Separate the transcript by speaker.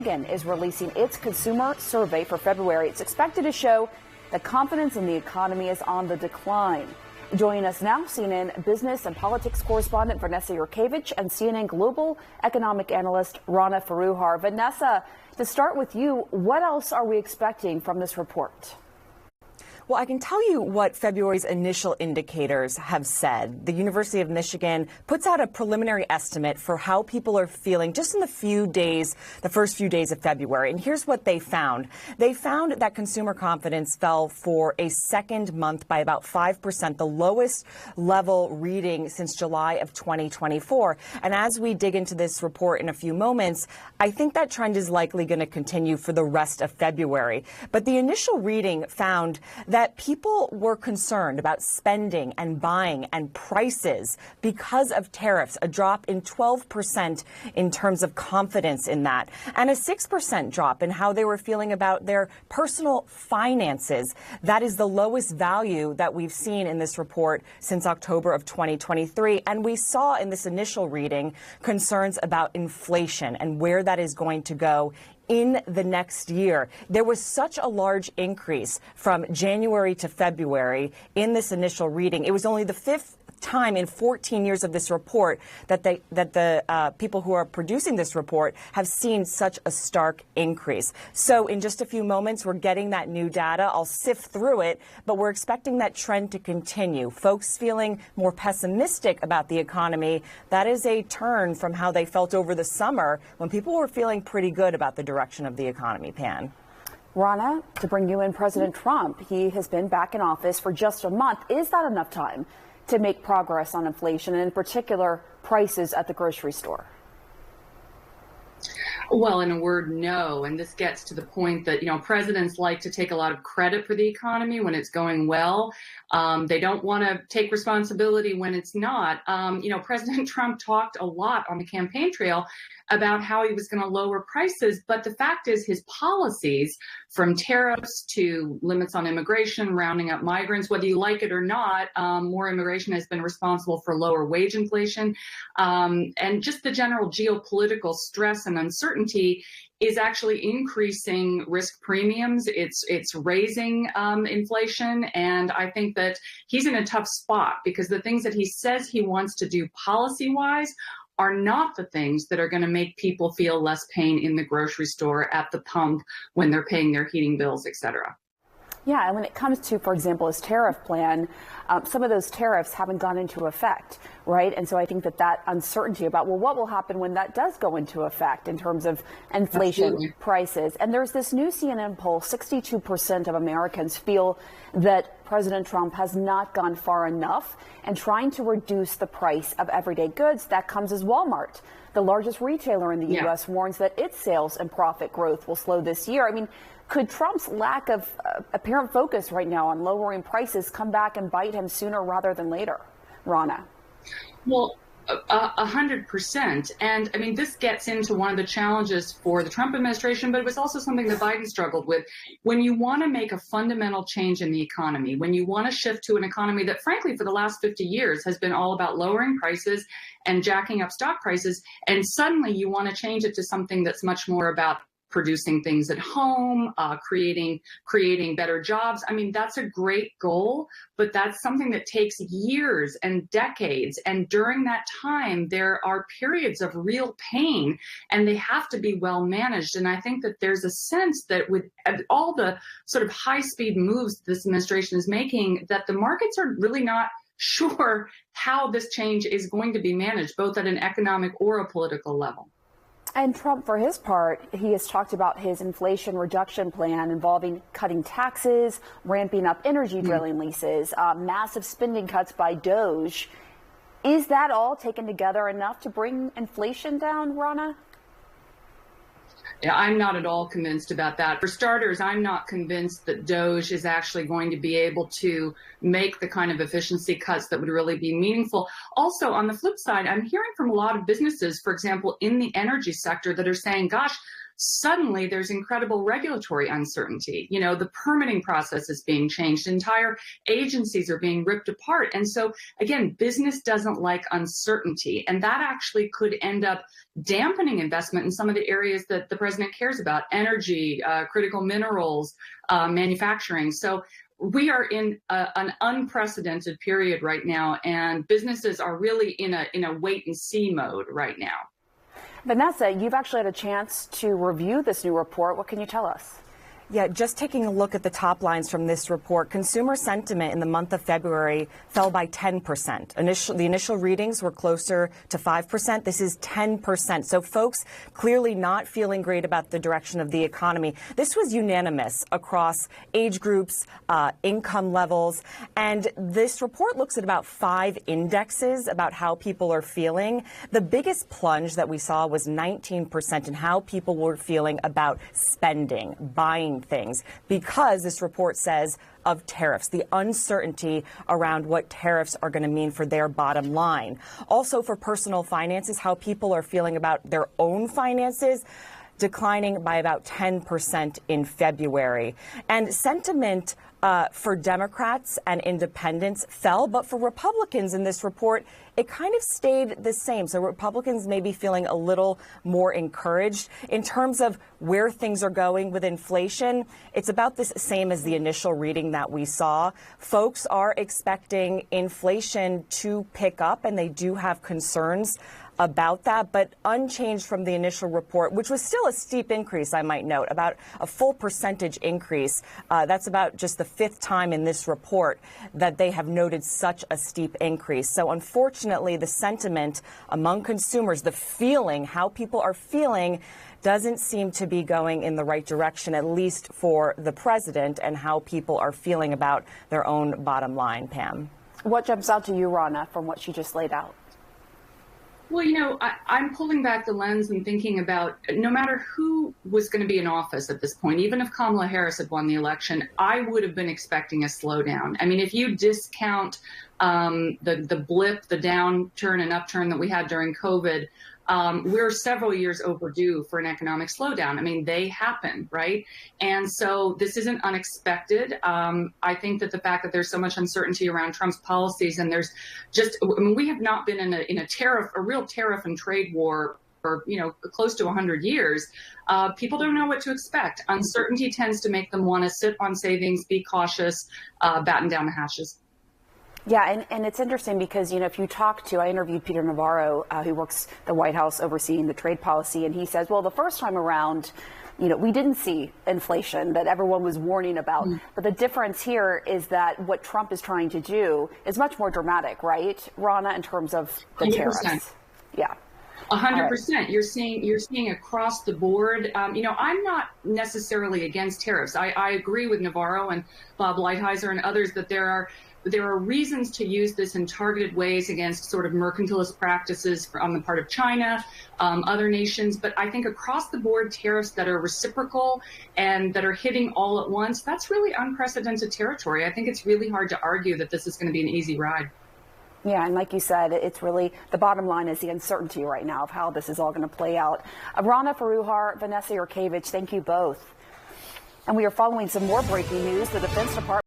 Speaker 1: Michigan is releasing its consumer survey for February. It's expected to show that confidence in the economy is on the decline. Joining us now, CNN business and politics correspondent Vanessa Yurkevich and CNN global economic analyst Rana Foroohar. Vanessa, to start with you, what else are we expecting from this report?
Speaker 2: Well, I can tell you what February's initial indicators have said. The University of Michigan puts out a preliminary estimate for how people are feeling just in the first few days of February. And here's what they found. They found that consumer confidence fell for a second month by about 5%, the lowest level reading since July of 2024. And as we dig into this report in a few moments, I think that trend is likely going to continue for the rest of February. But the initial reading found that people were concerned about spending and buying and prices because of tariffs, a drop in 12% in terms of confidence in that, and a 6% drop in how they were feeling about their personal finances. That is the lowest value that we've seen in this report since October of 2023. And we saw in this initial reading concerns about inflation and where that is going to go in the next year. There was such a large increase from January to February in this initial reading. It was only the fifth time in 14 years of this report that the people who are producing this report have seen such a stark increase. So in just a few moments, we're getting that new data. I'll sift through it, but we're expecting that trend to continue. Folks feeling more pessimistic about the economy. That is a turn from how they felt over the summer when people were feeling pretty good about the direction of the economy, Pan.
Speaker 1: Rana, to bring you in, President Trump, he has been back in office for just a month. Is that enough time to make progress on inflation, and in particular, prices at the grocery store?
Speaker 3: Well, in a word, no. And this gets to the point that, presidents like to take a lot of credit for the economy when it's going well. They don't want to take responsibility when it's not. President Trump talked a lot on the campaign trail about how he was going to lower prices. But the fact is his policies, from tariffs to limits on immigration, rounding up migrants, whether you like it or not, more immigration has been responsible for lower wage inflation. And just the general geopolitical stress and uncertainty is actually increasing risk premiums. It's raising inflation. And I think that he's in a tough spot because the things that he says he wants to do policy-wise are not the things that are going to make people feel less pain in the grocery store, at the pump, when they're paying their heating bills, et cetera.
Speaker 1: Yeah, and when it comes to, for example, his tariff plan, some of those tariffs haven't gone into effect, right? And so I think that uncertainty about, well, what will happen when that does go into effect in terms of inflation, Absolutely. Prices. And there's this new CNN poll, 62% of Americans feel that President Trump has not gone far enough in trying to reduce the price of everyday goods. That comes as Walmart, the largest retailer in the U.S., warns that its sales and profit growth will slow this year. I mean, could Trump's lack of apparent focus right now on lowering prices come back and bite him sooner rather than later? Rana?
Speaker 3: Well, 100%. And I mean, this gets into one of the challenges for the Trump administration, but it was also something that Biden struggled with. When you want to make a fundamental change in the economy, when you want to shift to an economy that, frankly, for the last 50 years has been all about lowering prices and jacking up stock prices, and suddenly you want to change it to something that's much more about producing things at home, creating better jobs. I mean, that's a great goal, but that's something that takes years and decades. And during that time, there are periods of real pain, and they have to be well managed. And I think that there's a sense that with all the sort of high-speed moves this administration is making, that the markets are really not sure how this change is going to be managed, both at an economic or a political level.
Speaker 1: And Trump, for his part, he has talked about his inflation reduction plan involving cutting taxes, ramping up energy drilling leases, massive spending cuts by DOJ. Is that all taken together enough to bring inflation down, Rana?
Speaker 3: Yeah, I'm not at all convinced about that. For starters, I'm not convinced that DOJ is actually going to be able to make the kind of efficiency cuts that would really be meaningful. Also, on the flip side, I'm hearing from a lot of businesses, for example, in the energy sector, that are saying, gosh, suddenly there's incredible regulatory uncertainty. The permitting process is being changed. Entire agencies are being ripped apart. And so, again, business doesn't like uncertainty. And that actually could end up dampening investment in some of the areas that the president cares about: energy, critical minerals, manufacturing. So we are in an unprecedented period right now, and businesses are really in a wait and see mode right now.
Speaker 1: Vanessa, you've actually had a chance to review this new report. What can you tell us?
Speaker 2: Yeah, just taking a look at the top lines from this report, consumer sentiment in the month of February fell by 10%. The initial readings were closer to 5%. This is 10%. So folks clearly not feeling great about the direction of the economy. This was unanimous across age groups, income levels. And this report looks at about 5 indexes about how people are feeling. The biggest plunge that we saw was 19% in how people were feeling about spending, buying things, because this report says of tariffs, the uncertainty around what tariffs are going to mean for their bottom line. Also for personal finances, how people are feeling about their own finances, declining by about 10% in February. And sentiment for Democrats and independents fell, but for Republicans in this report, it kind of stayed the same. So Republicans may be feeling a little more encouraged. In terms of where things are going with inflation, it's about the same as the initial reading that we saw. Folks are expecting inflation to pick up, and they do have concerns about that, but unchanged from the initial report, which was still a steep increase, I might note, about a full percentage increase. That's about just the 5th time in this report that they have noted such a steep increase. So unfortunately, the sentiment among consumers, the feeling, how people are feeling, doesn't seem to be going in the right direction, at least for the president and how people are feeling about their own bottom line. Pam.
Speaker 1: What jumps out to you, Rana, from what she just laid out?
Speaker 3: Well, I'm pulling back the lens and thinking about no matter who was going to be in office at this point, even if Kamala Harris had won the election, I would have been expecting a slowdown. I mean, if you discount the blip, the downturn and upturn that we had during COVID, we're several years overdue for an economic slowdown. I mean, they happen, right? And so this isn't unexpected. I think that the fact that there's so much uncertainty around Trump's policies, and there's just, I mean, we have not been in a real tariff and trade war for, close to 100 years. People don't know what to expect. Uncertainty tends to make them want to sit on savings, be cautious, batten down the hatches.
Speaker 1: Yeah, and it's interesting because, if you talk to, I interviewed Peter Navarro, who works the White House overseeing the trade policy, and he says, well, the first time around, we didn't see inflation that everyone was warning about. But the difference here is that what Trump is trying to do is much more dramatic, right, Rana, in terms of the
Speaker 3: 100%.
Speaker 1: tariffs? Yeah.
Speaker 3: 100%. You're seeing across the board. I'm not necessarily against tariffs. I agree with Navarro and Bob Lighthizer and others that there are reasons to use this in targeted ways against sort of mercantilist practices on the part of China, other nations. But I think across the board tariffs that are reciprocal and that are hitting all at once, that's really unprecedented territory. I think it's really hard to argue that this is going to be an easy ride.
Speaker 1: Yeah, and like you said, it's really the bottom line is the uncertainty right now of how this is all going to play out. Rana Foroohar, Vanessa Yurkevich, thank you both. And we are following some more breaking news. The Defense Department